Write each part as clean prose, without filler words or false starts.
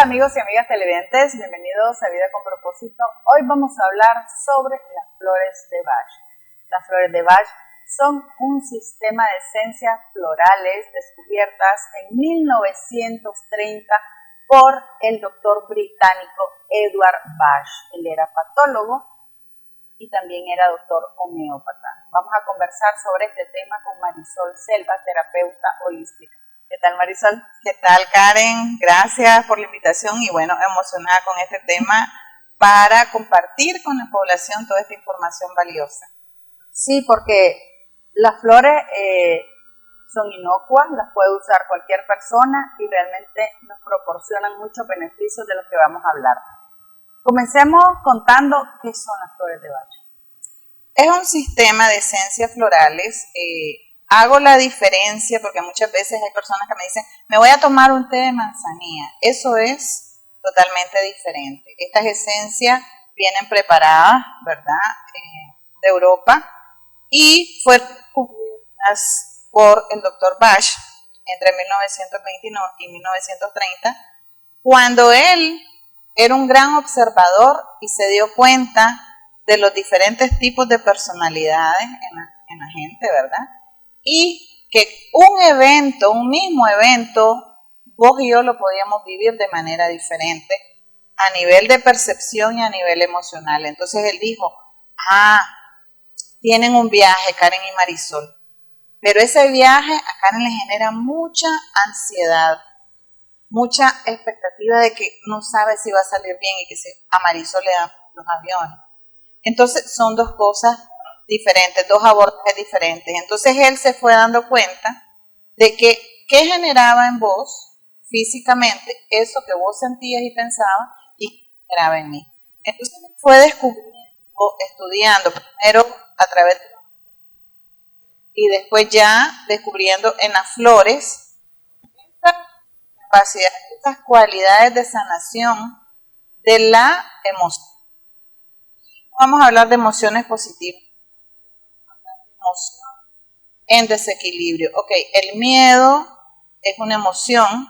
Hola amigos y amigas televidentes, bienvenidos a Vida con Propósito. Hoy vamos a hablar sobre las flores de Bach. Las flores de Bach son un sistema de esencias florales descubiertas en 1930 por el doctor británico Edward Bach. Él era patólogo y también era doctor homeópata. Vamos a conversar sobre este tema con Marisol Selva, terapeuta holística. ¿Qué tal, Marisol? ¿Qué tal, Karen? Gracias por la invitación y bueno, emocionada con este tema para compartir con la población toda esta información valiosa. Sí, porque las flores son inocuas, las puede usar cualquier persona y realmente nos proporcionan muchos beneficios de los que vamos a hablar. Comencemos contando qué son las flores de Bach. Es un sistema de esencias florales. Hago la diferencia porque muchas veces hay personas que me dicen, me voy a tomar un té de manzanilla. Eso es totalmente diferente. Estas esencias vienen preparadas, ¿verdad?, de Europa y fueron descubiertas por el doctor Bach entre 1929 y 1930, cuando él era un gran observador y se dio cuenta de los diferentes tipos de personalidades en la gente, ¿verdad? Y que un mismo evento, vos y yo lo podíamos vivir de manera diferente a nivel de percepción y a nivel emocional. Entonces él dijo, tienen un viaje, Karen y Marisol, pero ese viaje a Karen le genera mucha ansiedad, mucha expectativa de que no sabe si va a salir bien y que a Marisol le dan los aviones. Entonces son dos cosas diferentes, dos abordajes diferentes. Entonces él se fue dando cuenta de que qué generaba en vos físicamente eso que vos sentías y pensabas y qué generaba en mí. Entonces fue descubriendo, estudiando primero a través de y después ya descubriendo en las flores esta capacidad, estas cualidades de sanación de la emoción. Vamos a hablar de emociones positivas. Emoción en desequilibrio. Ok, el miedo es una emoción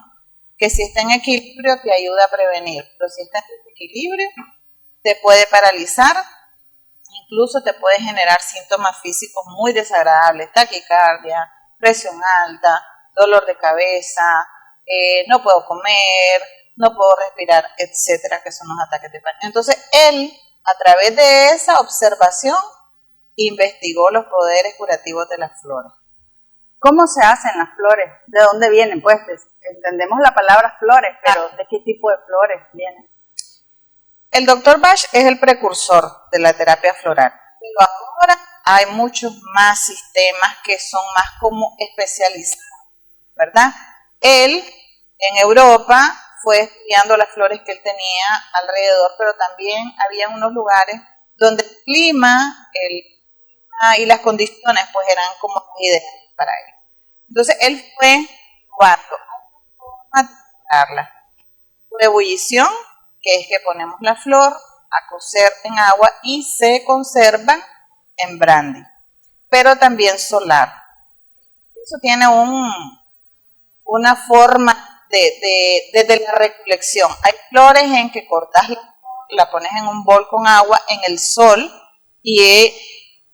que si está en equilibrio te ayuda a prevenir, pero si está en desequilibrio te puede paralizar, incluso te puede generar síntomas físicos muy desagradables, taquicardia, presión alta, dolor de cabeza, no puedo comer, no puedo respirar, etcétera, que son los ataques de pánico. Entonces él, a través de esa observación, investigó los poderes curativos de las flores. ¿Cómo se hacen las flores? ¿De dónde vienen? Pues entendemos la palabra flores, pero ¿de qué tipo de flores vienen? El doctor Bach es el precursor de la terapia floral, pero ahora hay muchos más sistemas que son más como especializados, ¿verdad? Él en Europa fue estudiando las flores que él tenía alrededor, pero también había unos lugares donde el clima y las condiciones pues eran como ideales para él. Entonces él fue probando por ebullición, que es que ponemos la flor a cocer en agua y se conservan en brandy, pero también solar. Eso tiene una forma desde la recolección. Hay flores en que cortas la pones en un bol con agua en el sol y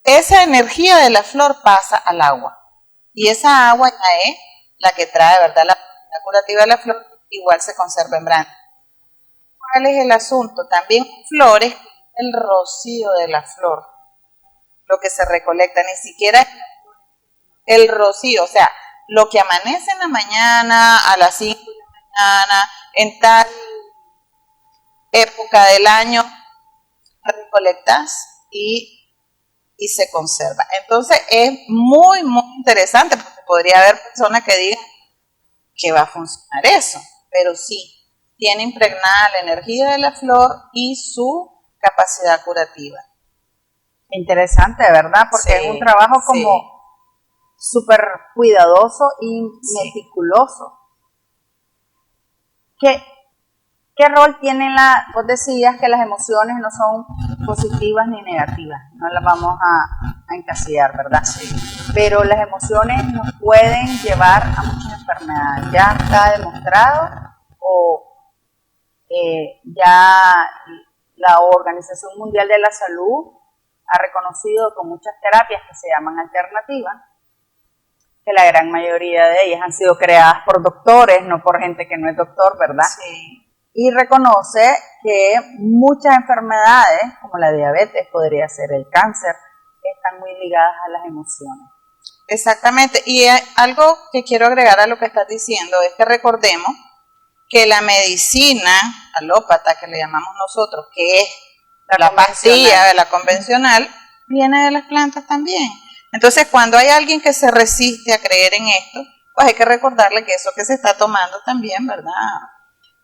esa energía de la flor pasa al agua. Y esa agua ya es la que trae, ¿verdad?, la curativa de la flor, igual se conserva en brandy. ¿Cuál es el asunto? También flores, el rocío de la flor, lo que se recolecta, ni siquiera el rocío, o sea, lo que amanece en la mañana, a las 5 de la mañana, en tal época del año, recolectas y se conserva. Entonces es muy, muy interesante, porque podría haber personas que digan que va a funcionar eso, pero sí, tiene impregnada la energía de la flor y su capacidad curativa. Interesante, ¿verdad? Porque es un trabajo como súper cuidadoso y meticuloso. ¿Qué rol tienen vos decías que las emociones no son positivas ni negativas, no las vamos a encasillar, ¿verdad? Sí. Pero las emociones nos pueden llevar a muchas enfermedades, ¿ya está demostrado o Ya la Organización Mundial de la Salud ha reconocido con muchas terapias que se llaman alternativas, que la gran mayoría de ellas han sido creadas por doctores, no por gente que no es doctor, ¿verdad? Sí. Y reconoce que muchas enfermedades, como la diabetes, podría ser el cáncer, están muy ligadas a las emociones. Exactamente, y algo que quiero agregar a lo que estás diciendo es que recordemos que la medicina alópata, que le llamamos nosotros, que es la pastilla de la convencional, viene de las plantas también. Entonces, cuando hay alguien que se resiste a creer en esto, pues hay que recordarle que eso que se está tomando también, ¿verdad?,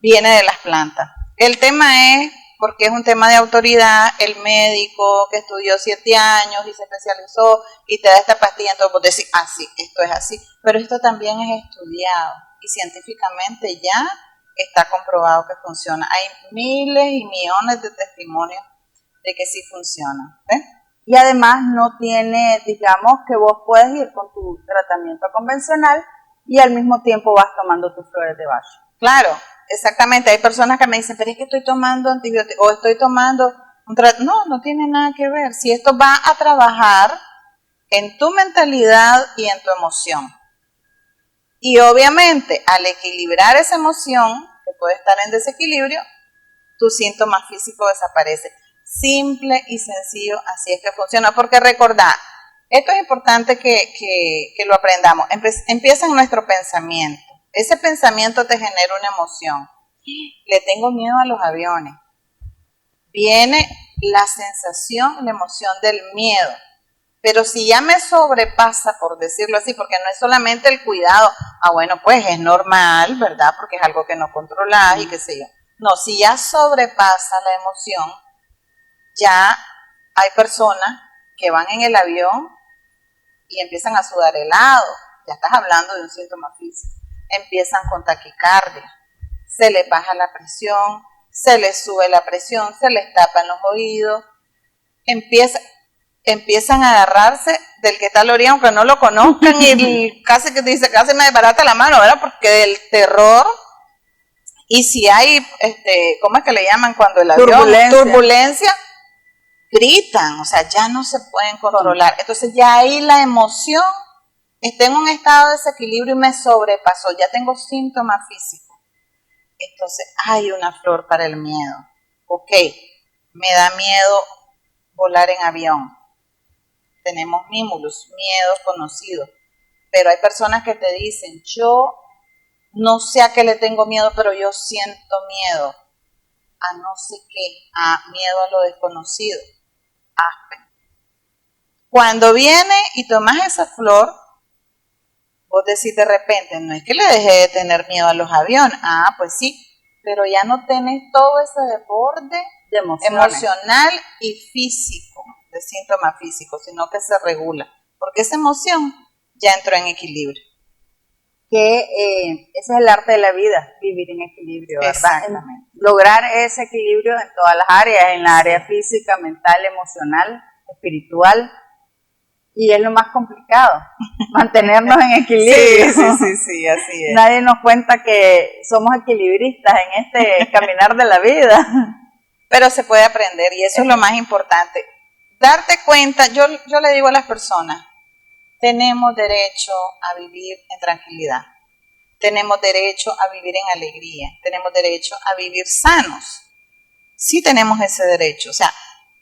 viene de las plantas. El tema es, porque es un tema de autoridad, el médico que estudió 7 años y se especializó y te da esta pastilla, entonces vos decís, sí, esto es así. Pero esto también es estudiado y científicamente ya está comprobado que funciona. Hay miles y millones de testimonios de que sí funciona. ¿Ves? Y además no tiene, digamos, que vos puedes ir con tu tratamiento convencional y al mismo tiempo vas tomando tus flores de Bach. Claro, exactamente. Hay personas que me dicen, pero es que estoy tomando antibióticos o estoy tomando un tratamiento. No tiene nada que ver. Si esto va a trabajar en tu mentalidad y en tu emoción. Y obviamente, al equilibrar esa emoción, que puede estar en desequilibrio, tu síntoma físico desaparece. Simple y sencillo, así es que funciona. Porque recordad, esto es importante que lo aprendamos. Empieza en nuestro pensamiento. Ese pensamiento te genera una emoción. Le tengo miedo a los aviones. Viene la sensación, la emoción del miedo. Pero si ya me sobrepasa, por decirlo así, porque no es solamente el cuidado, bueno, pues es normal, ¿verdad? Porque es algo que no controlas y qué sé yo. No, si ya sobrepasa la emoción, ya hay personas que van en el avión y empiezan a sudar helado. Ya estás hablando de un síntoma físico. Empiezan con taquicardia, se les baja la presión, se les sube la presión, se les tapan los oídos, empiezan a agarrarse del que está a la orilla, aunque no lo conozcan, y casi que dice, casi me desbarata la mano, ¿verdad? Porque del terror, y si hay, ¿cómo es que le llaman cuando el avión? Turbulencia, gritan, o sea, ya no se pueden controlar. Entonces ya ahí la emoción está en un estado de desequilibrio y me sobrepasó, ya tengo síntomas físicos. Entonces hay una flor para el miedo. Ok, me da miedo volar en avión. Tenemos miedos conocidos. Pero hay personas que te dicen, yo no sé a qué le tengo miedo, pero yo siento miedo. A no sé qué, miedo a lo desconocido. Aspen. Cuando viene y tomas esa flor, vos decís de repente, no es que le dejé de tener miedo a los aviones. Pues sí, pero ya no tenés todo ese desborde de emocional y físico, de síntomas físicos, sino que se regula. Porque esa emoción ya entró en equilibrio. Que ese es el arte de la vida, vivir en equilibrio, ¿verdad? Exactamente. Lograr ese equilibrio en todas las áreas, en la área física, mental, emocional, espiritual. Y es lo más complicado, mantenernos en equilibrio. Sí, así es. Nadie nos cuenta que somos equilibristas en este caminar de la vida. Pero se puede aprender y eso es lo más importante. Darte cuenta, yo le digo a las personas, tenemos derecho a vivir en tranquilidad, tenemos derecho a vivir en alegría, tenemos derecho a vivir sanos. Sí tenemos ese derecho, o sea,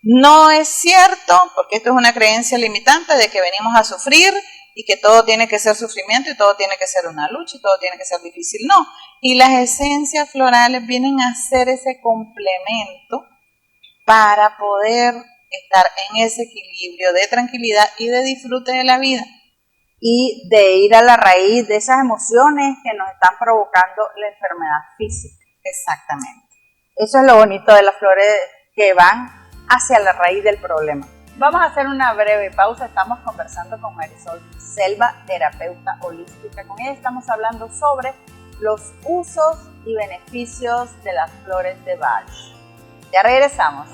no es cierto, porque esto es una creencia limitante de que venimos a sufrir y que todo tiene que ser sufrimiento y todo tiene que ser una lucha y todo tiene que ser difícil. No, y las esencias florales vienen a ser ese complemento para poder estar en ese equilibrio de tranquilidad y de disfrute de la vida. Y de ir a la raíz de esas emociones que nos están provocando la enfermedad física. Exactamente. Eso es lo bonito de las flores, que van hacia la raíz del problema. Vamos a hacer una breve pausa. Estamos conversando con Marisol Selva, terapeuta holística. Con ella estamos hablando sobre los usos y beneficios de las flores de Bach. Ya regresamos.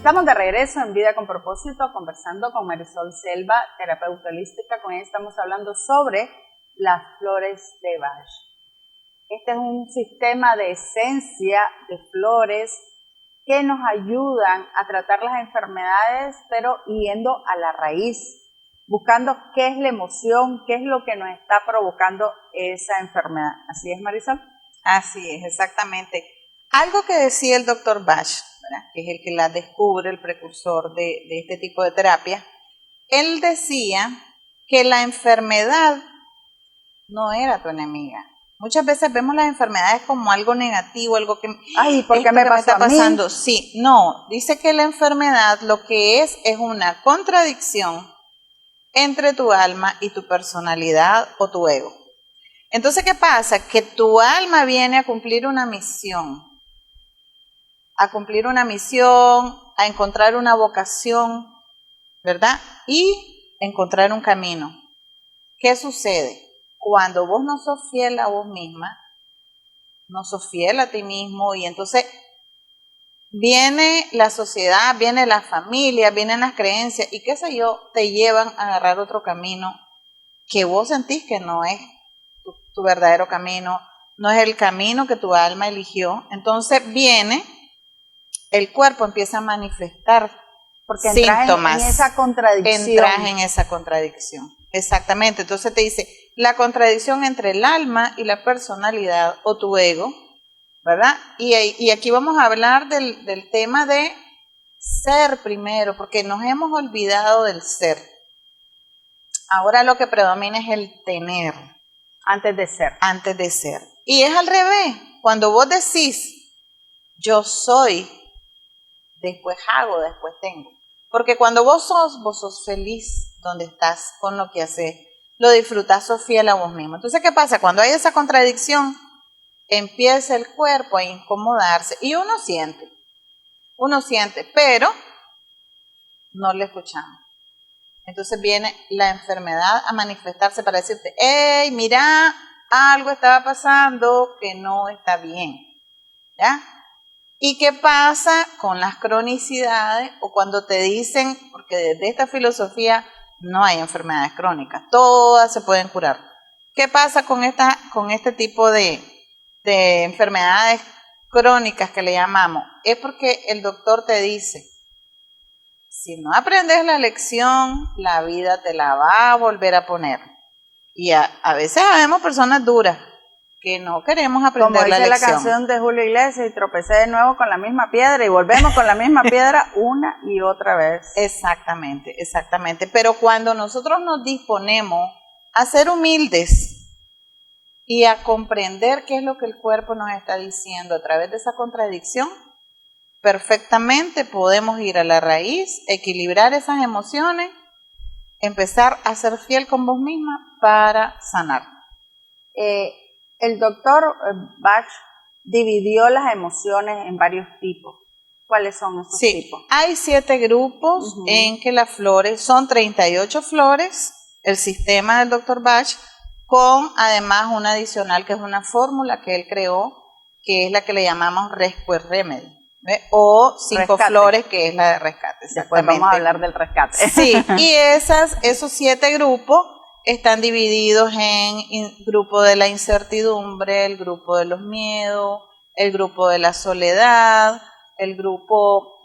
Estamos de regreso en Vida con Propósito, conversando con Marisol Selva, terapeuta holística. Con ella estamos hablando sobre las flores de Bach. Este es un sistema de esencia de flores que nos ayudan a tratar las enfermedades, pero yendo a la raíz, buscando qué es la emoción, qué es lo que nos está provocando esa enfermedad. ¿Así es, Marisol? Así es, exactamente. Algo que decía el doctor Bach, ¿verdad?, que es el que la descubre, el precursor de este tipo de terapia, él decía que la enfermedad no era tu enemiga. Muchas veces vemos las enfermedades como algo negativo, algo que... Ay, ¿por qué me está pasando? Sí, no, dice que la enfermedad lo que es una contradicción entre tu alma y tu personalidad o tu ego. Entonces, ¿qué pasa? Que tu alma viene a cumplir una misión, a encontrar una vocación, ¿verdad? Y encontrar un camino. ¿Qué sucede? Cuando vos no sos fiel a vos misma, no sos fiel a ti mismo, y entonces viene la sociedad, viene la familia, vienen las creencias, y qué sé yo, te llevan a agarrar otro camino que vos sentís que no es tu verdadero camino, no es el camino que tu alma eligió. Entonces el cuerpo empieza a manifestar porque síntomas. En esa contradicción. Entras en esa contradicción. Exactamente. Entonces te dice la contradicción entre el alma y la personalidad o tu ego, ¿verdad? Y aquí vamos a hablar del tema de ser primero, porque nos hemos olvidado del ser. Ahora lo que predomina es el tener. Antes de ser. Antes de ser. Y es al revés. Cuando vos decís, yo soy, después hago, después tengo. Porque cuando vos sos feliz donde estás, con lo que haces, lo disfrutás, sos fiel a vos mismo. Entonces, ¿qué pasa? Cuando hay esa contradicción, empieza el cuerpo a incomodarse y uno siente, pero no le escuchamos. Entonces viene la enfermedad a manifestarse para decirte, hey, mira, algo estaba pasando que no está bien, ¿ya? ¿Y qué pasa con las cronicidades o cuando te dicen, porque desde esta filosofía no hay enfermedades crónicas, todas se pueden curar? ¿Qué pasa con este tipo de enfermedades crónicas que le llamamos? Es porque el doctor te dice, si no aprendes la lección, la vida te la va a volver a poner. Y a veces vemos personas duras que no queremos aprender la lección. Como dice la canción de Julio Iglesias, y tropecé de nuevo con la misma piedra y volvemos con la misma piedra una y otra vez. Exactamente, exactamente. Pero cuando nosotros nos disponemos a ser humildes y a comprender qué es lo que el cuerpo nos está diciendo a través de esa contradicción, perfectamente podemos ir a la raíz, equilibrar esas emociones, empezar a ser fiel con vos misma para sanar. El doctor Bach dividió las emociones en varios tipos. ¿Cuáles son esos tipos? Hay 7 grupos en que las flores, son 38 flores, el sistema del doctor Bach, con además una adicional que es una fórmula que él creó, que es la que le llamamos Rescue Remedy. O 5 rescate. Flores, que es la de rescate. Después vamos a hablar del rescate. Sí, y esos 7 grupos están divididos en grupo de la incertidumbre, el grupo de los miedos, el grupo de la soledad, el grupo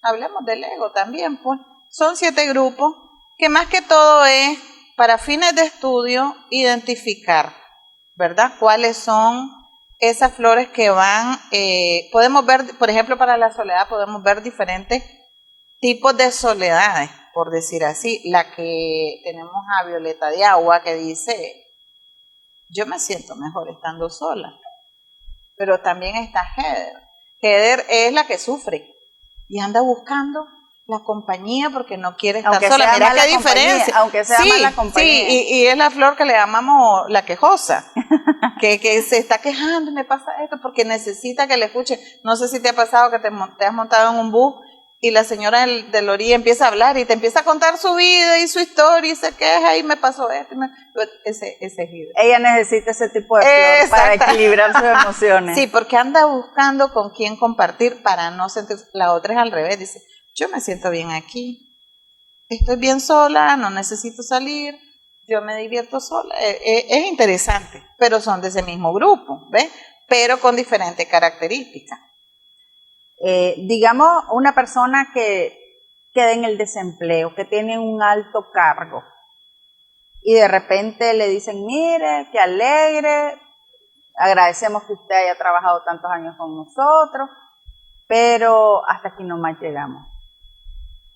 hablemos del ego también, pues. Son 7 grupos que más que todo es para fines de estudio identificar, ¿verdad? ¿Cuáles son esas flores que van? Podemos ver, por ejemplo, para la soledad podemos ver diferentes tipos de soledades, por decir así. La que tenemos a Violeta de Agua, que dice, yo me siento mejor estando sola. Pero también está Heather. Heather es la que sufre y anda buscando la compañía porque no quiere estar sola. Mira qué diferencia. Aunque sea mala compañía. Sí, y es la flor que le llamamos la quejosa, que se está quejando y me pasa esto porque necesita que le escuche. No sé si te ha pasado que te has montado en un bus y la señora de la orilla empieza a hablar y te empieza a contar su vida y su historia y se queja y me pasó esto. Ese es Hidra. Ella necesita ese tipo de flor para equilibrar sus emociones. Sí, porque anda buscando con quién compartir para no sentir. La otra es al revés, dice, yo me siento bien aquí, estoy bien sola, no necesito salir, yo me divierto sola. Es interesante, pero son de ese mismo grupo, ¿ves? Pero con diferentes características. Digamos, una persona que queda en el desempleo, que tiene un alto cargo, y de repente le dicen, mire, qué alegre, agradecemos que usted haya trabajado tantos años con nosotros, pero hasta aquí nomás llegamos.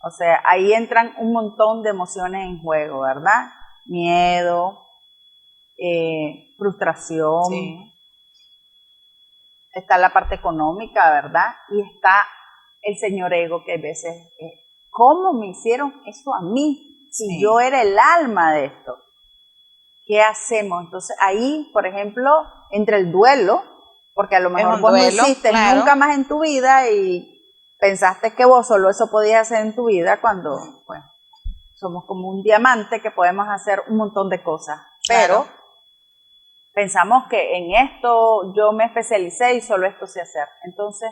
O sea, ahí entran un montón de emociones en juego, ¿verdad? Miedo, frustración, Sí. Está la parte económica, ¿verdad? Y está el señor ego, que a veces, ¿cómo me hicieron eso a mí? Si yo era el alma de esto. ¿Qué hacemos? Entonces ahí, por ejemplo, entra el duelo, porque a lo mejor vos no hiciste nunca más en tu vida y pensaste que vos solo eso podías hacer en tu vida cuando, bueno, somos como un diamante que podemos hacer un montón de cosas. Pero pensamos que en esto yo me especialicé y solo esto sé hacer. Entonces,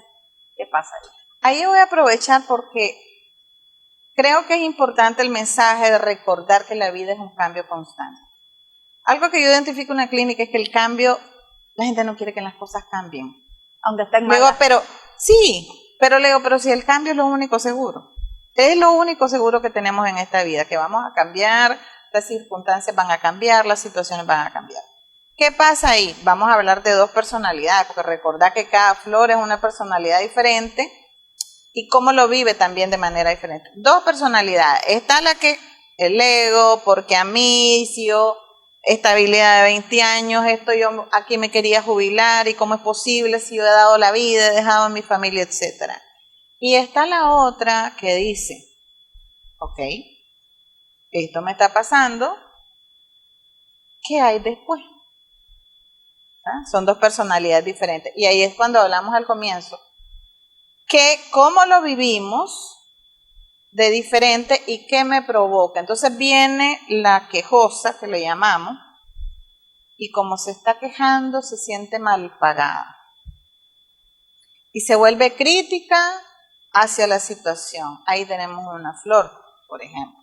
¿qué pasa ahí? Ahí voy a aprovechar porque creo que es importante el mensaje de recordar que la vida es un cambio constante. Algo que yo identifico en la clínica es que el cambio, la gente no quiere que las cosas cambien. Aunque estén malas. Pero si el cambio es lo único seguro. Es lo único seguro que tenemos en esta vida, que vamos a cambiar, las circunstancias van a cambiar, las situaciones van a cambiar. ¿Qué pasa ahí? Vamos a hablar de dos personalidades, porque recordad que cada flor es una personalidad diferente y cómo lo vive también de manera diferente. Dos personalidades. Está la que, el ego, porque a mí, si yo, estabilidad de 20 años, esto yo aquí me quería jubilar y cómo es posible si yo he dado la vida, he dejado a mi familia, etcétera. Y está la otra que dice, ok, esto me está pasando, ¿qué hay después? Son dos personalidades diferentes. Y ahí es cuando hablamos al comienzo, que cómo lo vivimos de diferente y qué me provoca. Entonces viene la quejosa, que le llamamos, y como se está quejando, se siente mal pagada. Y se vuelve crítica hacia la situación. Ahí tenemos una flor, por ejemplo.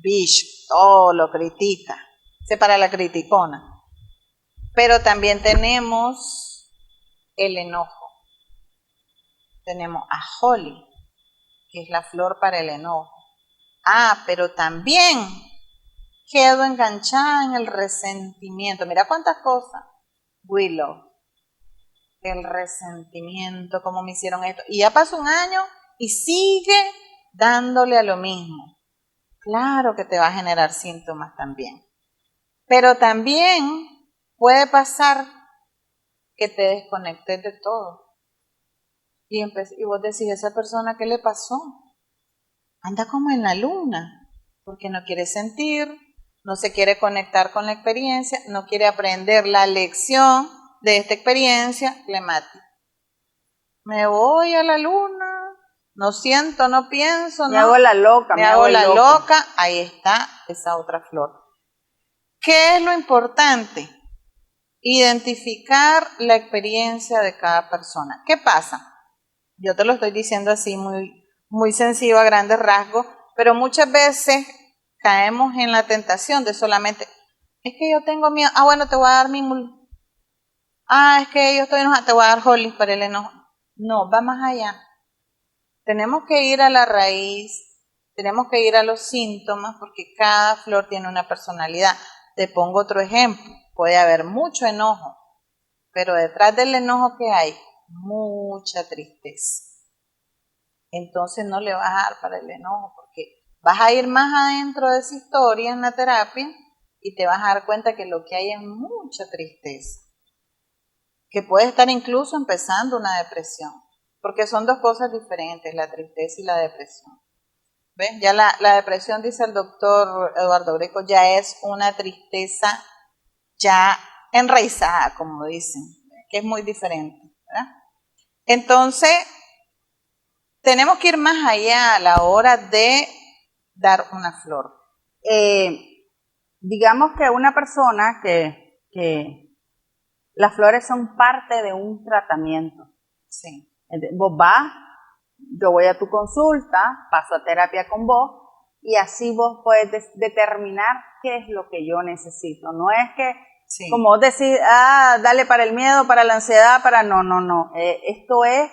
Bicho, todo lo critica. Se para la criticona. Pero también tenemos el enojo. Tenemos a Holly, que es la flor para el enojo. Pero también quedo enganchada en el resentimiento. Mira cuántas cosas. Willow, el resentimiento, cómo me hicieron esto. Y ya pasó un año y sigue dándole a lo mismo. Claro que te va a generar síntomas también. Pero también puede pasar que te desconectes de todo. Y vos decís, ¿esa persona qué le pasó? Anda como en la luna, porque no quiere sentir, no se quiere conectar con la experiencia, no quiere aprender la lección de esta experiencia, le mata. Me voy a la luna, no siento, no pienso, me hago la loca, me hago la loca, ahí está esa otra flor. ¿Qué es lo importante? Identificar la experiencia de cada persona. ¿Qué pasa? Yo te lo estoy diciendo así muy sencillo a grandes rasgos, pero muchas veces caemos en la tentación de solamente, es que yo tengo miedo, bueno, te voy a dar es que yo estoy enojada, te voy a dar Holly para el enojo. No, va más allá. Tenemos que ir a la raíz, tenemos que ir a los síntomas, porque cada flor tiene una personalidad. Te pongo otro ejemplo. Puede haber mucho enojo, pero detrás del enojo que hay, mucha tristeza. Entonces no le vas a dar para el enojo, porque vas a ir más adentro de esa historia en la terapia y te vas a dar cuenta que lo que hay es mucha tristeza, que puede estar incluso empezando una depresión, porque son dos cosas diferentes, la tristeza y la depresión. ¿Ves? Ya la depresión, dice el doctor Eduardo Greco, ya es una tristeza ya enraizada, como dicen, que es muy diferente, ¿verdad? Entonces, tenemos que ir más allá a la hora de dar una flor. Digamos que una persona que las flores son parte de un tratamiento. Sí. Vos vas, yo voy a tu consulta, paso a terapia con vos y así vos puedes determinar qué es lo que yo necesito. No es que, Sí. como vos decís, dale para el miedo, para la ansiedad, no. Esto es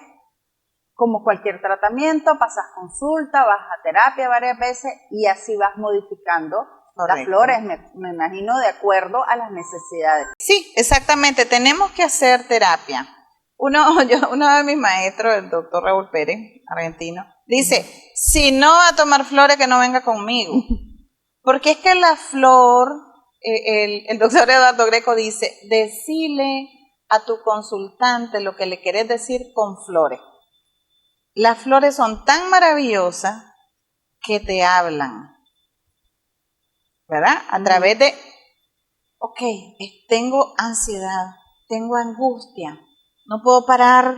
como cualquier tratamiento, pasas consulta, vas a terapia varias veces y así vas modificando. Correcto. Las flores, me imagino, de acuerdo a las necesidades. Sí, exactamente. Tenemos que hacer terapia. Uno de mis maestros, el doctor Raúl Pérez, argentino, dice, si no va a tomar flores, que no venga conmigo. Porque es que la flor, el doctor Eduardo Greco dice, decile a tu consultante lo que le querés decir con flores. Las flores son tan maravillosas que te hablan, ¿verdad? A través de, ok, tengo ansiedad, tengo angustia, no puedo parar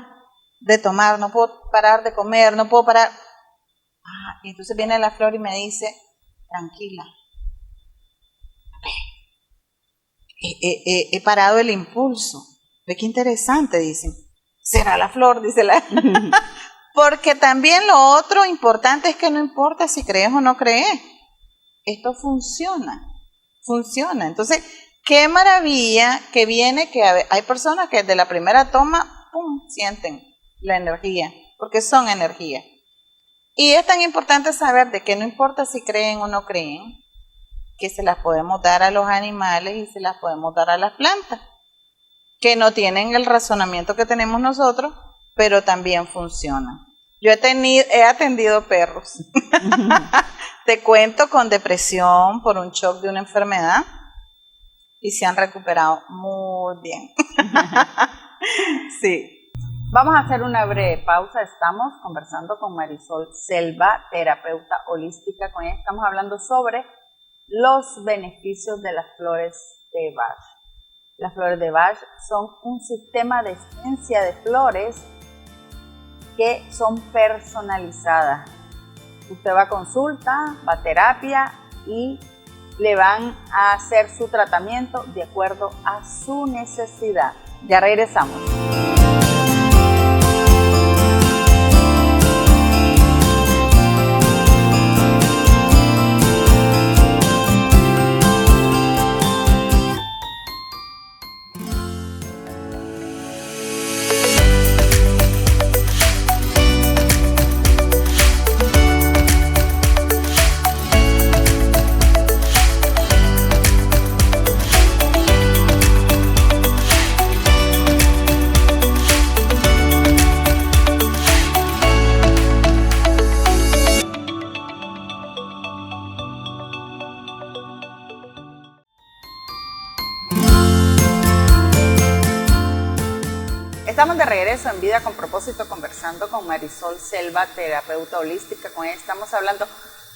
de tomar, no puedo parar de comer, no puedo parar. Y entonces viene la flor y me dice, tranquila, he parado el impulso. Ve qué interesante, dicen. ¿Será la flor? Dice la... Porque también lo otro importante es que no importa si crees o no crees. Esto funciona. Entonces, qué maravilla que viene que hay personas que de la primera toma, ¡pum!, sienten la energía, porque son energía. Y es tan importante saber de que no importa si creen o no creen, que se las podemos dar a los animales y se las podemos dar a las plantas, que no tienen el razonamiento que tenemos nosotros, pero también funcionan. Yo he atendido perros. Te cuento, con depresión por un shock de una enfermedad y se han recuperado muy bien. Sí. Vamos a hacer una breve pausa. Estamos conversando con Marisol Selva, terapeuta holística. Con ella estamos hablando sobre los beneficios de las flores de Bach. Las flores de Bach son un sistema de esencia de flores que son personalizadas. Usted va a consulta, va a terapia y le van a hacer su tratamiento de acuerdo a su necesidad. Ya regresamos. Estamos de regreso en Vida con Propósito conversando con Marisol Selva, terapeuta holística. Con ella estamos hablando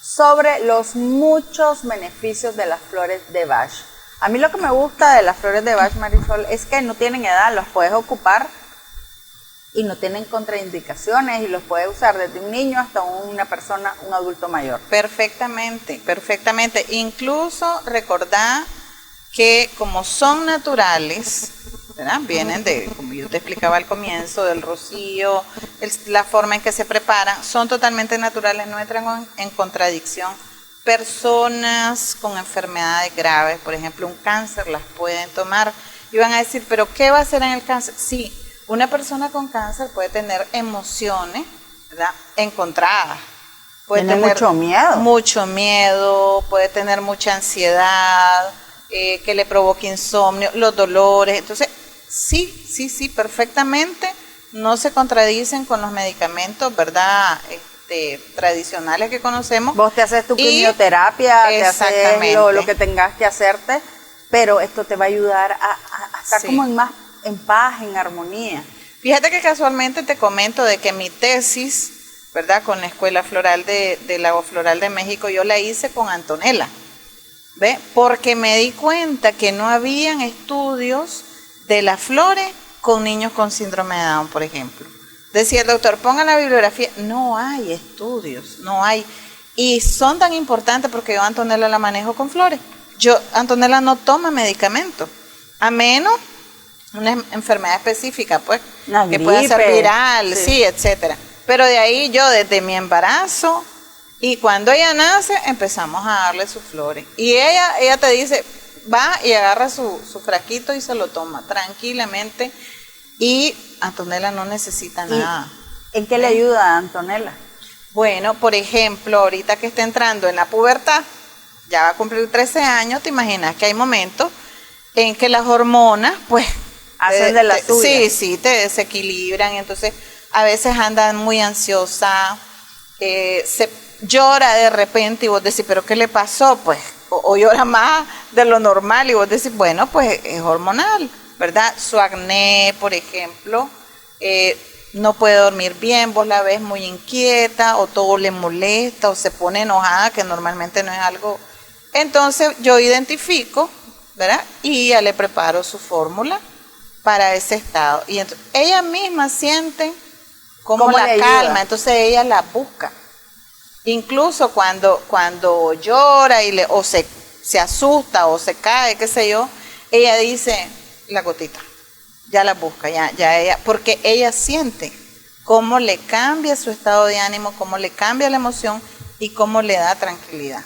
sobre los muchos beneficios de las flores de Bach. A mí lo que me gusta de las flores de Bach, Marisol, es que no tienen edad, las puedes ocupar y no tienen contraindicaciones y los puedes usar desde un niño hasta una persona, un adulto mayor. Perfectamente. Incluso recordá que como son naturales, ¿verdad? Vienen de, como yo te explicaba al comienzo, del rocío, la forma en que se preparan, son totalmente naturales, no entran en contradicción. Personas con enfermedades graves, por ejemplo un cáncer, las pueden tomar y van a decir, ¿pero qué va a hacer en el cáncer? Sí, una persona con cáncer puede tener emociones, ¿verdad?, encontradas. Puede tener mucho miedo, puede tener mucha ansiedad, que le provoque insomnio, los dolores. Entonces, sí, perfectamente no se contradicen con los medicamentos, ¿verdad?, tradicionales que conocemos. Vos te haces tu quimioterapia, te haces lo que tengas que hacerte, pero esto te va a ayudar a estar como en paz, en armonía. Fíjate que casualmente te comento de que mi tesis, ¿verdad?, con la Escuela Floral de Lago Floral de México, yo la hice con Antonella, ¿ve? Porque me di cuenta que no habían estudios de las flores con niños con síndrome de Down, por ejemplo. Decía el doctor, pongan la bibliografía. No hay estudios, no hay. Y son tan importantes porque yo a Antonella la manejo con flores. Antonella no toma medicamento, a menos una enfermedad específica, pues, una que gripe, pueda ser viral, sí, etcétera. Pero de ahí yo, desde mi embarazo, y cuando ella nace, empezamos a darle sus flores. Y ella te dice, va y agarra su frasquito y se lo toma tranquilamente. Y Antonella no necesita nada. ¿En qué le ayuda a Antonella? Bueno, por ejemplo, ahorita que está entrando en la pubertad, ya va a cumplir 13 años, te imaginas que hay momentos en que las hormonas, pues, hacen de la suya. Sí, te desequilibran, entonces a veces andan muy ansiosa, se llora de repente y vos decís, ¿pero qué le pasó? Pues, o llora más de lo normal y vos decís, bueno, pues es hormonal, ¿verdad? Su acné, por ejemplo, no puede dormir bien, vos la ves muy inquieta, o todo le molesta, o se pone enojada, que normalmente no es algo. Entonces yo identifico, ¿verdad? Y ya le preparo su fórmula para ese estado. Y entonces, ella misma siente cómo la calma, entonces ella la busca. Incluso cuando llora o se asusta o se cae, qué sé yo, ella dice, la gotita, ya la busca, ya ella, porque ella siente cómo le cambia su estado de ánimo, cómo le cambia la emoción y cómo le da tranquilidad.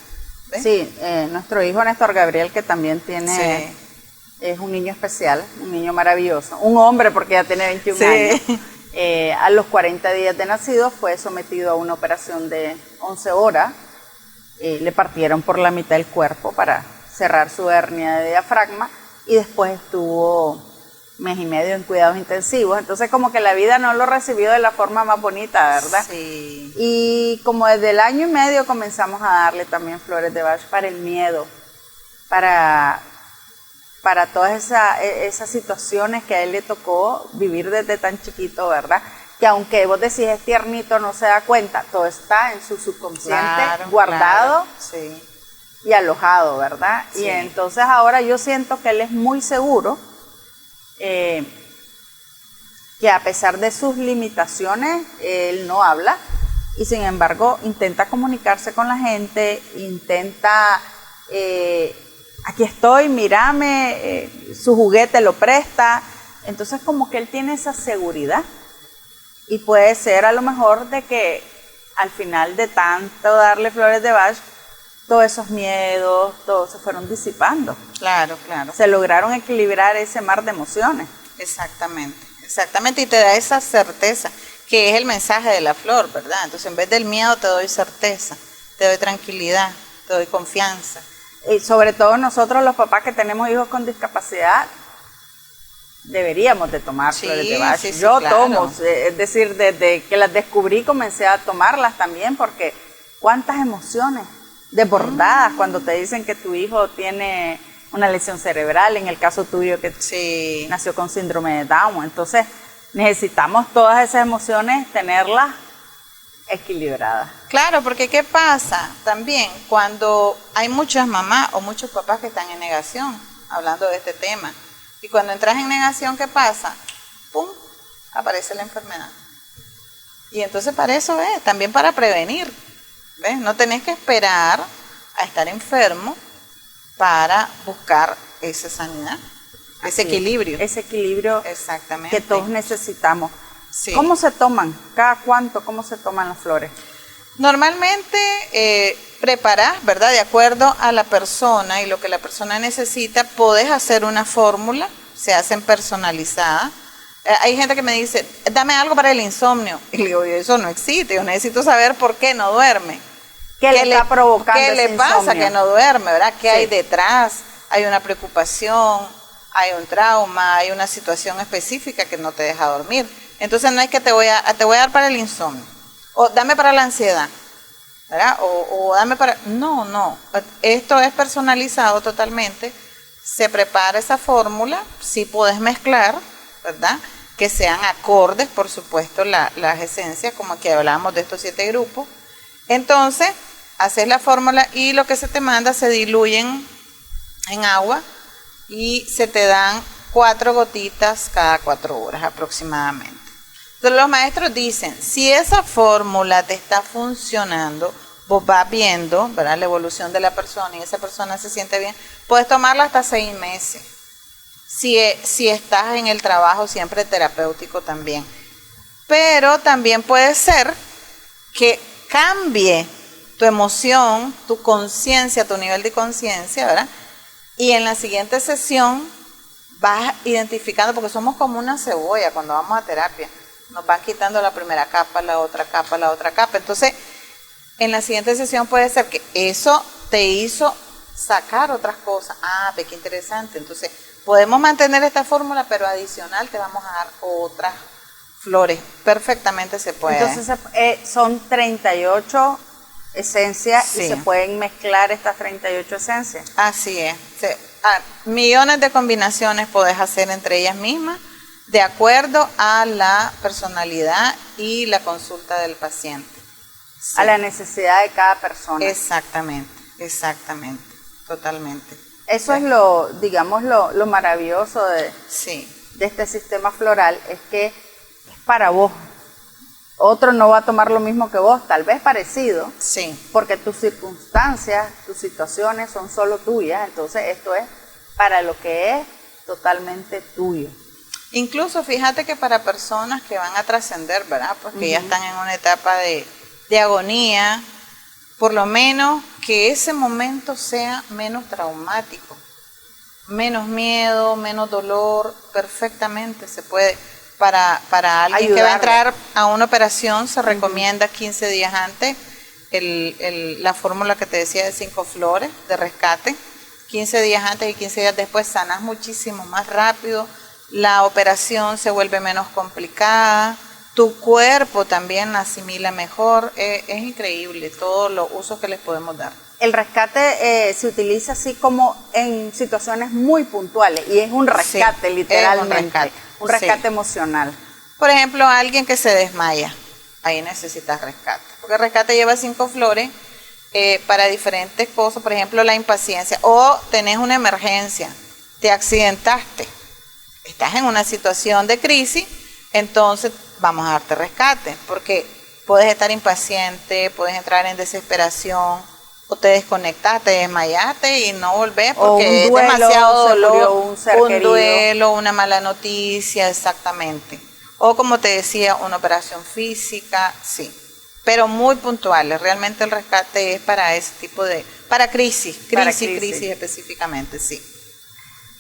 ¿Ves? Sí, nuestro hijo Néstor Gabriel, que también tiene, es un niño especial, un niño maravilloso, un hombre porque ya tiene 21 años. A los 40 días de nacido fue sometido a una operación de 11 horas, le partieron por la mitad el cuerpo para cerrar su hernia de diafragma y después estuvo mes y medio en cuidados intensivos, entonces como que la vida no lo recibió de la forma más bonita, ¿verdad? Sí. Y como desde el año y medio comenzamos a darle también flores de Bach para el miedo, para todas esas situaciones que a él le tocó vivir desde tan chiquito, ¿verdad? Que aunque vos decís es tiernito, no se da cuenta, todo está en su subconsciente, guardado y alojado, ¿verdad? Sí. Y entonces ahora yo siento que él es muy seguro, que a pesar de sus limitaciones, él no habla y sin embargo intenta comunicarse con la gente, intenta, aquí estoy, mírame, su juguete lo presta, entonces como que él tiene esa seguridad y puede ser a lo mejor de que al final de tanto darle flores de Bach, todos esos miedos, todos se fueron disipando. Claro, claro. Se lograron equilibrar ese mar de emociones. Exactamente, y te da esa certeza, que es el mensaje de la flor, ¿verdad? Entonces en vez del miedo te doy certeza, te doy tranquilidad, te doy confianza. Y sobre todo nosotros los papás que tenemos hijos con discapacidad, deberíamos de tomar flores de Bach. Yo tomo, es decir, desde que las descubrí comencé a tomarlas también, porque cuántas emociones desbordadas cuando te dicen que tu hijo tiene una lesión cerebral, en el caso tuyo que nació con síndrome de Down. Entonces necesitamos todas esas emociones tenerlas equilibradas. Claro, porque ¿qué pasa? También cuando hay muchas mamás o muchos papás que están en negación, hablando de este tema, y cuando entras en negación, ¿qué pasa? ¡Pum! Aparece la enfermedad. Y entonces para eso es, también para prevenir. ¿Ves? No tenés que esperar a estar enfermo para buscar esa sanidad, ese equilibrio. Ese equilibrio exactamente, que todos necesitamos. Sí. ¿Cómo se toman? ¿Cada cuánto? ¿Cómo se toman las flores? Normalmente preparás, ¿verdad? De acuerdo a la persona y lo que la persona necesita, podés hacer una fórmula, se hacen personalizadas. Hay gente que me dice, dame algo para el insomnio. Y le digo, eso no existe, yo necesito saber por qué no duerme. ¿Qué le está provocando ¿Qué le pasa que no duerme, verdad? ¿Qué hay detrás? Hay una preocupación, hay un trauma, hay una situación específica que no te deja dormir. Entonces no es que te voy a dar para el insomnio, o dame para la ansiedad, ¿verdad? O dame para... No, esto es personalizado totalmente, se prepara esa fórmula, sí puedes mezclar, ¿verdad? Que sean acordes, por supuesto, las esencias, como aquí hablábamos de estos 7 grupos. Entonces, haces la fórmula y lo que se te manda se diluyen en agua y se te dan 4 gotitas cada 4 horas aproximadamente. Entonces los maestros dicen, si esa fórmula te está funcionando, vos vas viendo, ¿verdad?, la evolución de la persona y esa persona se siente bien, puedes tomarla hasta 6 meses. Si estás en el trabajo siempre terapéutico también. Pero también puede ser que cambie tu emoción, tu conciencia, tu nivel de conciencia, ¿verdad? Y en la siguiente sesión vas identificando, porque somos como una cebolla cuando vamos a terapia. Nos van quitando la primera capa, la otra capa, la otra capa. Entonces, en la siguiente sesión puede ser que eso te hizo sacar otras cosas. Ah, ve qué interesante. Entonces, podemos mantener esta fórmula, pero adicional te vamos a dar otras flores. Perfectamente se puede. Entonces, son 38 esencias, sí, y se pueden mezclar estas 38 esencias. Así es. Millones de combinaciones podés hacer entre ellas mismas, de acuerdo a la personalidad y la consulta del paciente. Sí. A la necesidad de cada persona. Exactamente, totalmente. Eso es lo, digamos, lo maravilloso de este sistema floral, es que es para vos. Otro no va a tomar lo mismo que vos, tal vez parecido, porque tus circunstancias, tus situaciones son solo tuyas, entonces esto es para lo que es totalmente tuyo. Incluso fíjate que para personas que van a trascender, ¿verdad? Porque ya están en una etapa de agonía, por lo menos que ese momento sea menos traumático, menos miedo, menos dolor, perfectamente se puede. Para alguien que va a entrar a una operación se recomienda 15 días antes la fórmula que te decía de 5 flores de rescate. 15 días antes y 15 días después sanas muchísimo más rápido, la operación se vuelve menos complicada, tu cuerpo también la asimila mejor, es increíble todos los usos que les podemos dar. El rescate se utiliza así como en situaciones muy puntuales y es un rescate, literalmente, un rescate emocional. Por ejemplo, alguien que se desmaya, ahí necesitas rescate, porque el rescate lleva 5 flores para diferentes cosas, por ejemplo la impaciencia, o tenés una emergencia, te accidentaste, estás en una situación de crisis, entonces vamos a darte rescate, porque puedes estar impaciente, puedes entrar en desesperación, o te desconectas, te desmayaste y no volvés porque duelo, es demasiado dolor, un duelo, una mala noticia, exactamente. O como te decía, una operación física, sí. Pero muy puntuales, realmente el rescate es para ese tipo de, para crisis específicamente, sí.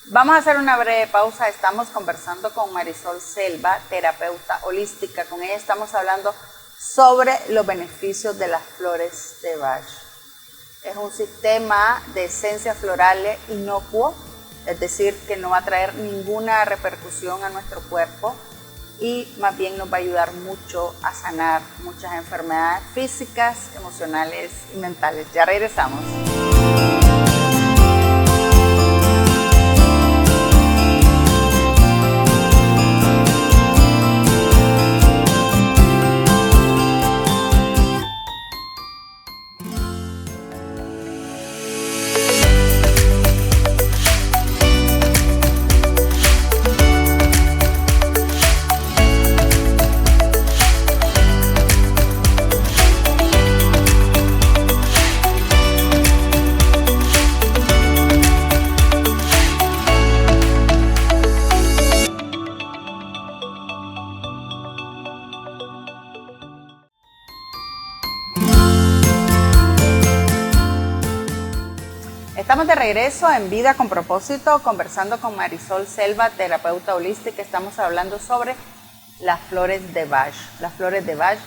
Vamos a hacer una breve pausa, estamos conversando con Marisol Selva, terapeuta holística, con ella estamos hablando sobre los beneficios de las flores de Bach. Es un sistema de esencias florales inocuo, es decir, que no va a traer ninguna repercusión a nuestro cuerpo y más bien nos va a ayudar mucho a sanar muchas enfermedades físicas, emocionales y mentales. Ya regresamos. Estamos de regreso en Vida con Propósito, conversando con Marisol Selva, terapeuta holística. Estamos hablando sobre las flores de Bach. Las flores de Bach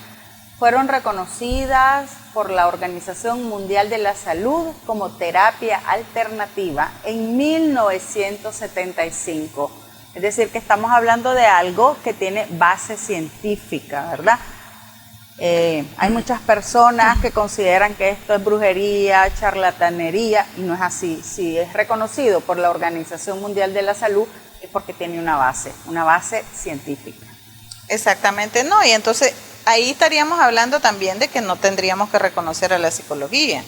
fueron reconocidas por la Organización Mundial de la Salud como terapia alternativa en 1975. Es decir, que estamos hablando de algo que tiene base científica, ¿verdad? Hay muchas personas que consideran que esto es brujería, charlatanería, y no es así. Si es reconocido por la Organización Mundial de la Salud, es porque tiene una base científica. Exactamente, no, y entonces ahí estaríamos hablando también de que no tendríamos que reconocer a la psicología,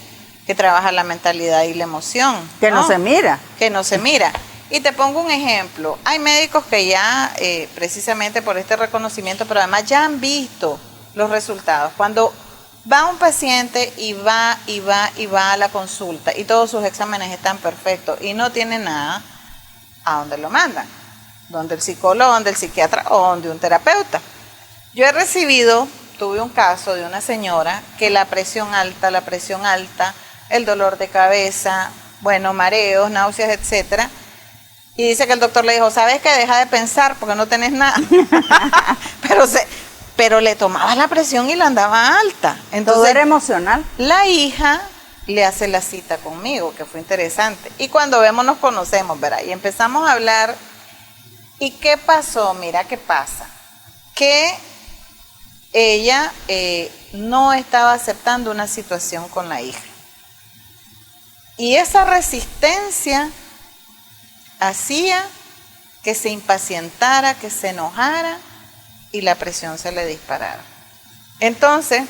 que trabaja la mentalidad y la emoción. Que no se mira. Que no se mira. Y te pongo un ejemplo. Hay médicos que ya, precisamente por este reconocimiento, pero además ya han visto los resultados. Cuando va un paciente y va a la consulta y todos sus exámenes están perfectos y no tiene nada, ¿a dónde lo mandan? ¿Donde el psicólogo, donde el psiquiatra o donde un terapeuta? Yo tuve un caso de una señora que la presión alta, el dolor de cabeza, bueno, mareos, náuseas, etcétera. Y dice que el doctor le dijo, ¿sabes qué? Deja de pensar porque no tenés nada. pero le tomaba la presión y la andaba alta. Entonces, todo era emocional. La hija le hace la cita conmigo, que fue interesante. Y cuando vemos nos conocemos, ¿verdad? Y empezamos a hablar. ¿Y qué pasó? Mira qué pasa. Que ella no estaba aceptando una situación con la hija. Y esa resistencia hacía que se impacientara, que se enojara y la presión se le disparara. Entonces,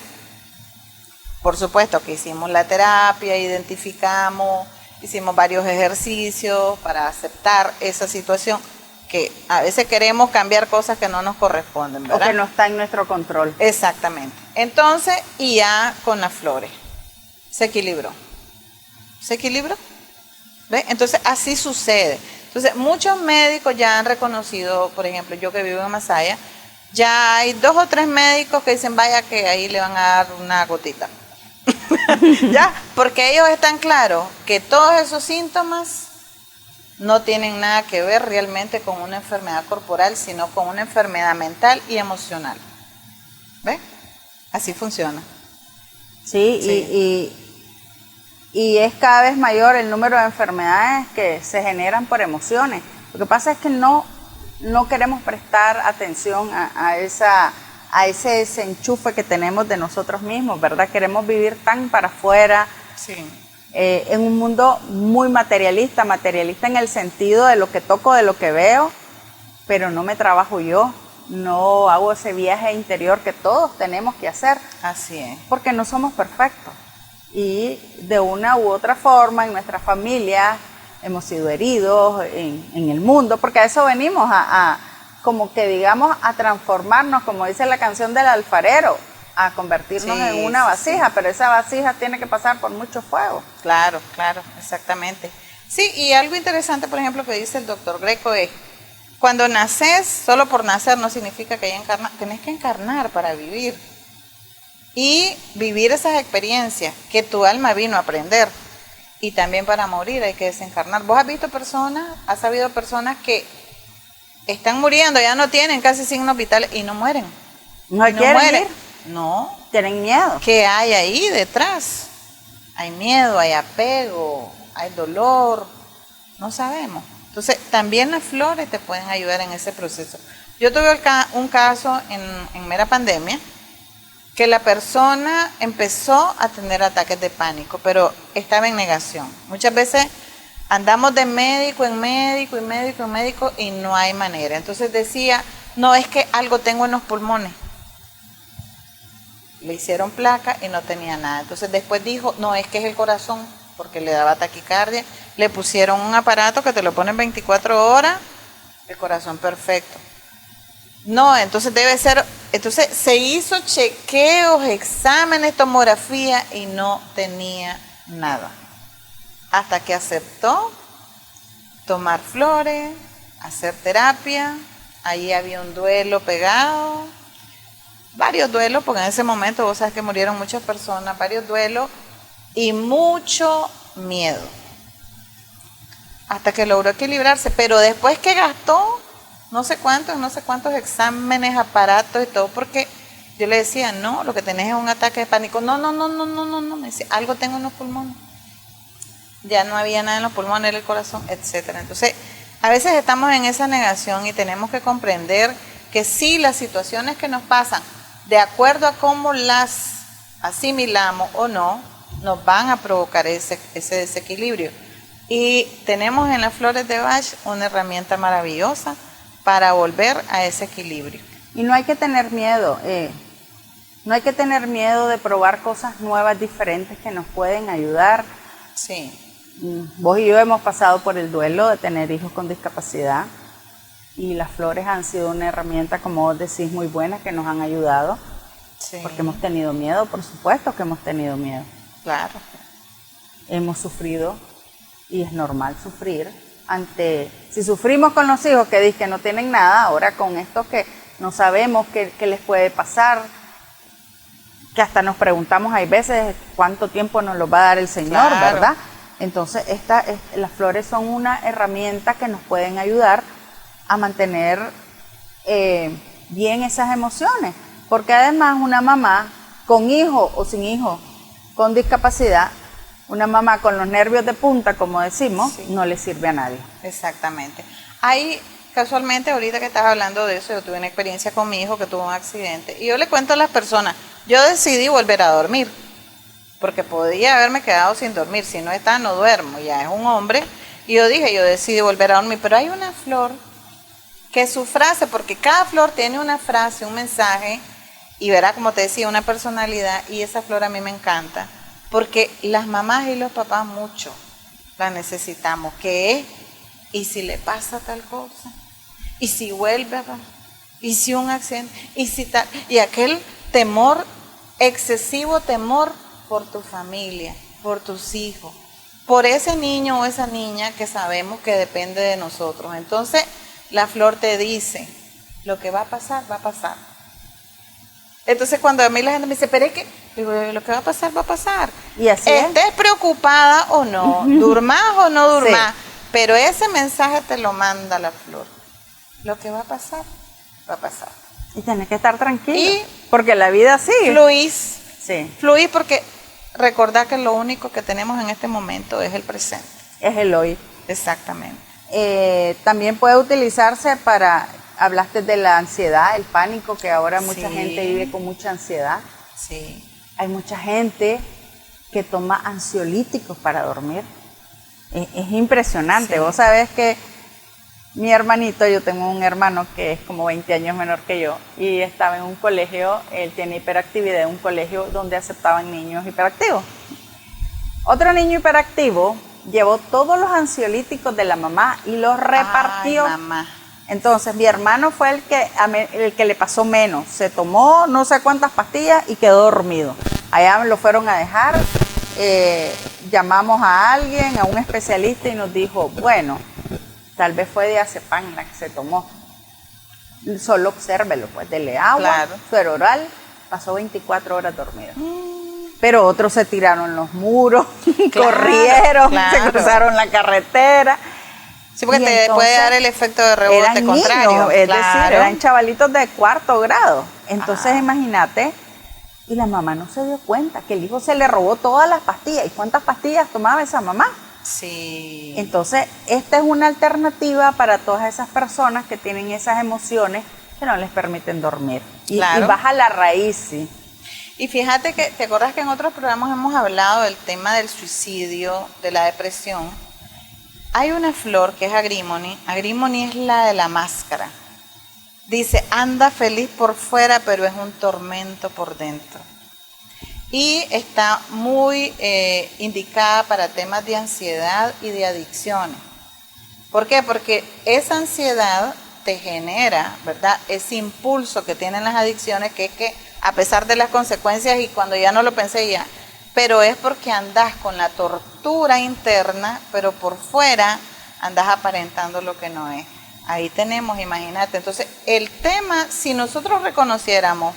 por supuesto que hicimos la terapia, identificamos, hicimos varios ejercicios para aceptar esa situación, que a veces queremos cambiar cosas que no nos corresponden, ¿verdad? O que no está en nuestro control. Exactamente. Entonces, y ya con las flores, se equilibró. ¿Ve? Entonces, así sucede. Entonces, muchos médicos ya han reconocido, por ejemplo, yo que vivo en Masaya, ya hay 2 o 3 médicos que dicen, vaya que ahí le van a dar una gotita. ¿Ya? Porque ellos están claros que todos esos síntomas no tienen nada que ver realmente con una enfermedad corporal, sino con una enfermedad mental y emocional. ¿Ve? Así funciona. Sí. Y es cada vez mayor el número de enfermedades que se generan por emociones. Lo que pasa es que no queremos prestar atención a ese desenchufe que tenemos de nosotros mismos, ¿verdad? Queremos vivir tan para afuera, sí. En un mundo muy materialista en el sentido de lo que toco, de lo que veo, pero no me trabajo yo, no hago ese viaje interior que todos tenemos que hacer. Así es. Porque no somos perfectos. Y de una u otra forma en nuestra familia hemos sido heridos en el mundo, porque a eso venimos, como que digamos, a transformarnos, como dice la canción del alfarero, a convertirnos en una vasija, pero esa vasija tiene que pasar por mucho fuego. Claro, exactamente. Sí, y algo interesante, por ejemplo, que dice el doctor Greco es, cuando naces, solo por nacer no significa que tenés que encarnar para vivir. Y vivir esas experiencias que tu alma vino a aprender. Y también para morir hay que desencarnar. ¿Vos has sabido personas que están muriendo, ya no tienen casi signos vitales y no mueren? ¿No quieren ir? No. ¿Tienen miedo? ¿Qué hay ahí detrás? Hay miedo, hay apego, hay dolor, no sabemos. Entonces, también las flores te pueden ayudar en ese proceso. Yo tuve un caso en mera pandemia, que la persona empezó a tener ataques de pánico, pero estaba en negación. Muchas veces andamos de médico en médico y no hay manera. Entonces decía, no, es que algo tengo en los pulmones. Le hicieron placa y no tenía nada. Entonces después dijo, no, es que es el corazón, porque le daba taquicardia. Le pusieron un aparato que te lo ponen 24 horas, el corazón perfecto. No, entonces se hizo chequeos, exámenes, tomografía y no tenía nada. Hasta que aceptó tomar flores, hacer terapia, ahí había un duelo pegado, varios duelos, porque en ese momento vos sabes que murieron muchas personas, varios duelos y mucho miedo. Hasta que logró equilibrarse, pero después que gastó no sé cuántos exámenes, aparatos y todo, porque yo le decía, no, lo que tenés es un ataque de pánico. No, me decía, algo tengo en los pulmones. Ya no había nada en los pulmones, era el corazón, etcétera. Entonces, a veces estamos en esa negación y tenemos que comprender que sí, las situaciones que nos pasan, de acuerdo a cómo las asimilamos o no, nos van a provocar ese desequilibrio. Y tenemos en las flores de Bach una herramienta maravillosa para volver a ese equilibrio. Y no hay que tener miedo, no hay que tener miedo de probar cosas nuevas, diferentes que nos pueden ayudar. Sí. Vos y yo hemos pasado por el duelo de tener hijos con discapacidad y las flores han sido una herramienta, como vos decís, muy buena, que nos han ayudado. Sí. Porque hemos tenido miedo, por supuesto que hemos tenido miedo. Claro. Hemos sufrido y es normal sufrir si sufrimos con los hijos que dicen que no tienen nada, ahora con esto que no sabemos qué les puede pasar, que hasta nos preguntamos hay veces cuánto tiempo nos lo va a dar el Señor, claro, ¿verdad? Entonces las flores son una herramienta que nos pueden ayudar a mantener bien esas emociones, porque además una mamá con hijo o sin hijo con discapacidad, una mamá con los nervios de punta, como decimos, sí, no le sirve a nadie. Exactamente. Ahí, casualmente, ahorita que estás hablando de eso, yo tuve una experiencia con mi hijo que tuvo un accidente. Y yo le cuento a las personas, yo decidí volver a dormir, porque podía haberme quedado sin dormir. Si no está, no duermo, ya es un hombre. Y yo dije, yo decidí volver a dormir. Pero hay una flor que su frase, porque cada flor tiene una frase, un mensaje, y verá, como te decía, una personalidad, y esa flor a mí me encanta. Porque las mamás y los papás mucho la necesitamos, que es, ¿y si le pasa tal cosa? ¿Y si vuelve a pasar? ¿Y si un accidente? ¿Y si tal? Y aquel temor, excesivo temor por tu familia, por tus hijos, por ese niño o esa niña que sabemos que depende de nosotros. Entonces, la flor te dice, lo que va a pasar, va a pasar. Entonces cuando a mí la gente me dice, pero es que digo, lo que va a pasar, va a pasar. Y así estés preocupada o no, durmas o no durmas, sí, pero ese mensaje te lo manda la flor. Lo que va a pasar, va a pasar. Y tenés que estar tranquilo, porque la vida sigue. Fluís, sí, fluís, porque recordá que lo único que tenemos en este momento es el presente. Es el hoy. Exactamente. También puede utilizarse para... Hablaste de la ansiedad, el pánico, que ahora mucha gente vive con mucha ansiedad. Sí. Hay mucha gente que toma ansiolíticos para dormir. Es impresionante. Sí. Vos sabés que mi hermanito, yo tengo un hermano que es como 20 años menor que yo, y estaba en un colegio, él tiene hiperactividad, en un colegio donde aceptaban niños hiperactivos. Otro niño hiperactivo llevó todos los ansiolíticos de la mamá y los repartió. Ay, mamá. Entonces mi hermano fue el que le pasó menos, se tomó no sé cuántas pastillas y quedó dormido. Allá lo fueron a dejar, llamamos a alguien, a un especialista y nos dijo, bueno, tal vez fue diazepam la que se tomó. Solo obsérvelo, pues dele agua, claro, suero oral, pasó 24 horas dormido. Pero otros se tiraron los muros, claro, corrieron, claro, se cruzaron la carretera. Sí, porque te puede dar el efecto de rebote contrario. Niños, es decir, eran chavalitos de 4º grado. Entonces, imagínate, y la mamá no se dio cuenta que el hijo se le robó todas las pastillas. ¿Y cuántas pastillas tomaba esa mamá? Sí. Entonces, esta es una alternativa para todas esas personas que tienen esas emociones que no les permiten dormir. Claro. Y baja la raíz, sí. Y fíjate que, ¿te acuerdas que en otros programas hemos hablado del tema del suicidio, de la depresión? Hay una flor que es agrimony. Agrimony es la de la máscara. Dice, anda feliz por fuera, pero es un tormento por dentro. Y está muy indicada para temas de ansiedad y de adicciones. ¿Por qué? Porque esa ansiedad te genera, ¿verdad? Ese impulso que tienen las adicciones, que es que a pesar de las consecuencias y cuando ya no lo pensé ya, pero es porque andás con la tortura interna, pero por fuera andás aparentando lo que no es. Ahí tenemos, imagínate. Entonces, el tema, si nosotros reconociéramos,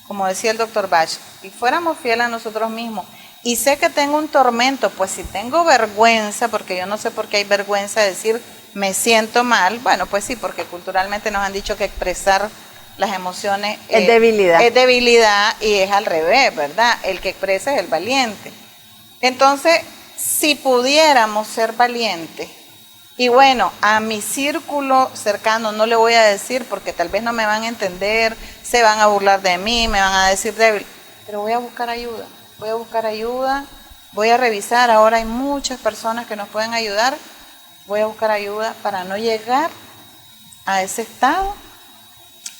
como decía el doctor Bach, y fuéramos fieles a nosotros mismos, y sé que tengo un tormento, pues si tengo vergüenza, porque yo no sé por qué hay vergüenza de decir, me siento mal, bueno, pues sí, porque culturalmente nos han dicho que expresar las emociones es debilidad. Es debilidad y es al revés, ¿verdad? El que expresa es el valiente. Entonces, si pudiéramos ser valientes, y bueno, a mi círculo cercano no le voy a decir porque tal vez no me van a entender, se van a burlar de mí, me van a decir débil, pero voy a buscar ayuda, voy a revisar, ahora hay muchas personas que nos pueden ayudar, voy a buscar ayuda para no llegar a ese estado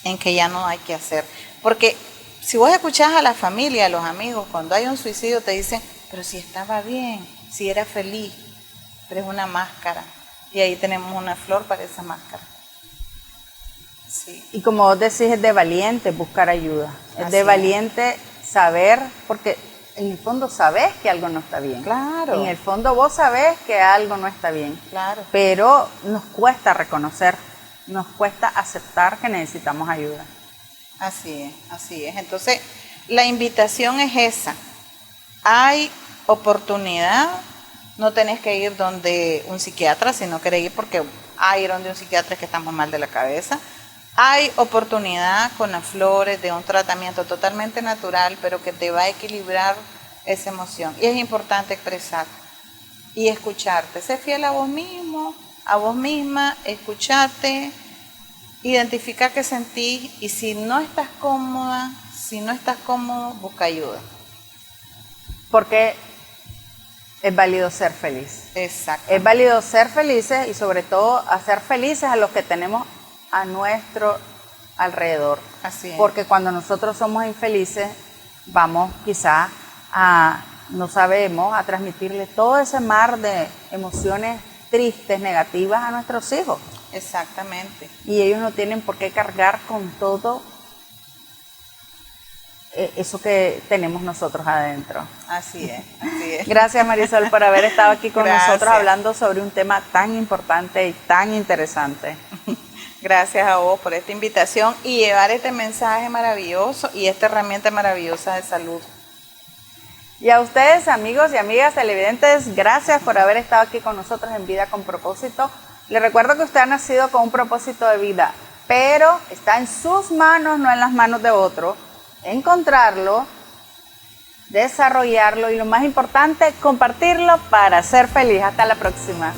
en que ya no hay que hacer. Porque si vos escuchás a la familia, a los amigos, cuando hay un suicidio te dicen, pero si estaba bien, si era feliz. pero es una máscara. Y ahí tenemos una flor para esa máscara. Sí. Y como vos decís, es de valiente buscar ayuda. Es de valiente saber, porque en el fondo sabés que algo no está bien. Claro. En el fondo vos sabés que algo no está bien. Claro. Pero nos cuesta reconocer, nos cuesta aceptar que necesitamos ayuda. Así es, así es. Entonces, la invitación es esa. Hay oportunidad, no tenés que ir donde un psiquiatra si no querés ir, porque hay donde un psiquiatra que estamos mal de la cabeza. Hay oportunidad con las flores de un tratamiento totalmente natural, pero que te va a equilibrar esa emoción. Y es importante expresar y escucharte. Sé fiel a vos mismo, a vos misma, escucharte, identifica qué sentís y si no estás cómoda, si no estás cómodo, busca ayuda. Porque es válido ser feliz. Exacto. Es válido ser felices y sobre todo hacer felices a los que tenemos a nuestro alrededor. Así es. Porque cuando nosotros somos infelices, vamos quizá no sabemos, a transmitirle todo ese mar de emociones tristes, negativas a nuestros hijos. Exactamente. Y ellos no tienen por qué cargar con todo eso que tenemos nosotros adentro. Así es, así es. Gracias, Marisol, por haber estado aquí con Gracias. nosotros hablando sobre un tema tan importante y tan interesante. Gracias a vos por esta invitación y llevar este mensaje maravilloso y esta herramienta maravillosa de salud. Y a ustedes, amigos y amigas televidentes, gracias por haber estado aquí con nosotros en Vida con Propósito. Les recuerdo que usted ha nacido con un propósito de vida, pero está en sus manos, no en las manos de otro, encontrarlo, desarrollarlo y lo más importante, compartirlo para ser feliz. Hasta la próxima.